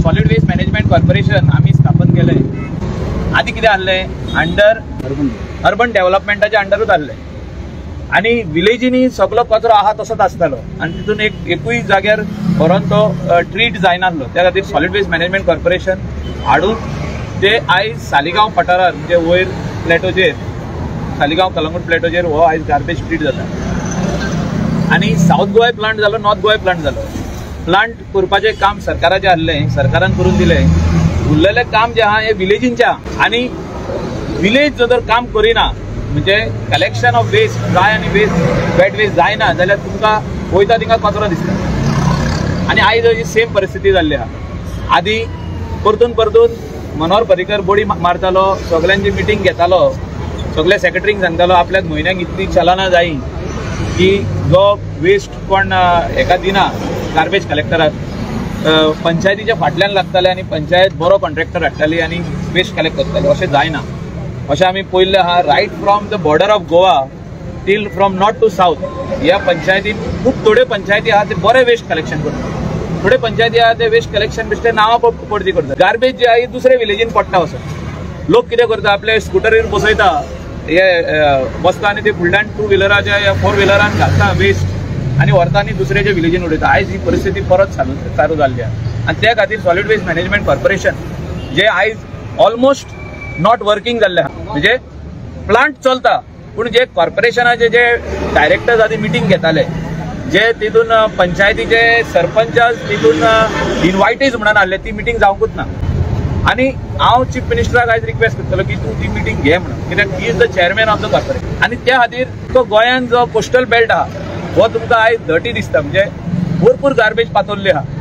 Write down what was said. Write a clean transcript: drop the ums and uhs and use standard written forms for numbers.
Solid waste management corporation आम्ही स्थापन केलंय। आधी कितें आसलें, अंडर अर्बन डेव्हलपमेंटाच्या अंडरूच आसलें आणि विलेजींनी सगळो कचरो आहा तसोच आसतालो आणि तितून एकूय जाग्यार व्हरोन तो ट्रीट जायनासलो। त्या खातीर सॉलिड वेस्ट मॅनेजमेंट कॉर्पोरेशन हाडून ते आयज सालिगांव पठारार म्हणजे वयर प्लॅटोचेर सालिगांव कलंगूट प्लॅटोचेर हो आयज गार्बेज ट्रीट जाता आणि साऊथ गोवा प्लांट जालो, नॉर्थ गोवा प्लांट जालो। प्लांट करपाचें काम सरकाराचें आसलें, सरकारान करून दिलें। उरलेलें काम जें आहा हें विलेजींचें आहा आनी विलेज जर काम करिना म्हणजे कलेक्शन ऑफ वेस्ट ड्राय आनी वेट वेस्ट जायना जाल्यार तुमकां वयता थिंगा कचरो दिसता आनी आयज अशी सेम परिस्थिती जाल्ली आहा। आदी परतून मनोहर पर्रीकर बोडी मारतालो, सगळ्यांची मिटींग घेतालो, सगळ्या सेक्रेटरींक सांगतालो आपल्याक म्हयन्याक इतली चलनां जायी की जो वेस्ट कोण हेका दिना गार्बेज कलेक्टराक पंचायतीच्या फाटल्यान लागताले आनी पंचायत बरो कॉन्ट्रॅक्टर हाडटाली आनी वेस्ट कलेक्ट करताली। अशें जायना, अशें आमी पळयल्लें आहा। Right from the border of Goa till from north to south ह्या पंचायतीन खूब थोड्यो पंचायती आहा ते बरें वेस्ट कलेक्शन करतात, थोड्यो पंचायती आहा ते वेस्ट कलेक्शन बेश्टे नांवां पडती करतात। गार्बेज जी आहा दुसरे विलेजीन पडटा वचून लोक कितें करता, आपले स्कुटरीर बसयता, हे बसता आनी ते फुडल्यान 2 व्हिलराच्या या 4 व्हिलरान घालता वेस्ट आनी व्हरता आनी दुसऱ्याच्या विलेजीन उडयता। आयज ही परिस्थिती परत चालू जाल्ली आहा आनी त्या खातीर सॉलिड वेस्ट मॅनेजमेंट कॉर्पोरेशन जे आयज ऑलमोस्ट नॉट वर्किंग जाल्लें आहा, म्हणजे प्लांट चलता पूण जे कॉर्पोरेशनाचे जे डायरेक्टर्स आदी मिटींग घेताले, जे तितून पंचायतीचे सरपंच तितून इन्वायटीज म्हणून आसले, ती मिटींग जावंकूच ना। आनी हांव चीफ मिनिस्टराक आयज रिक्वेस्ट करतलो की तूं ती मिटींग घे म्हणून, कित्याक he is the chairman of the corporation आनी त्या खातीर तो गोंयान जो कोस्टल बेल्ट आहा हो तुमकां आयज धटी दिसता, म्हणजे भरपूर गार्बेज पातोल्ली आहा।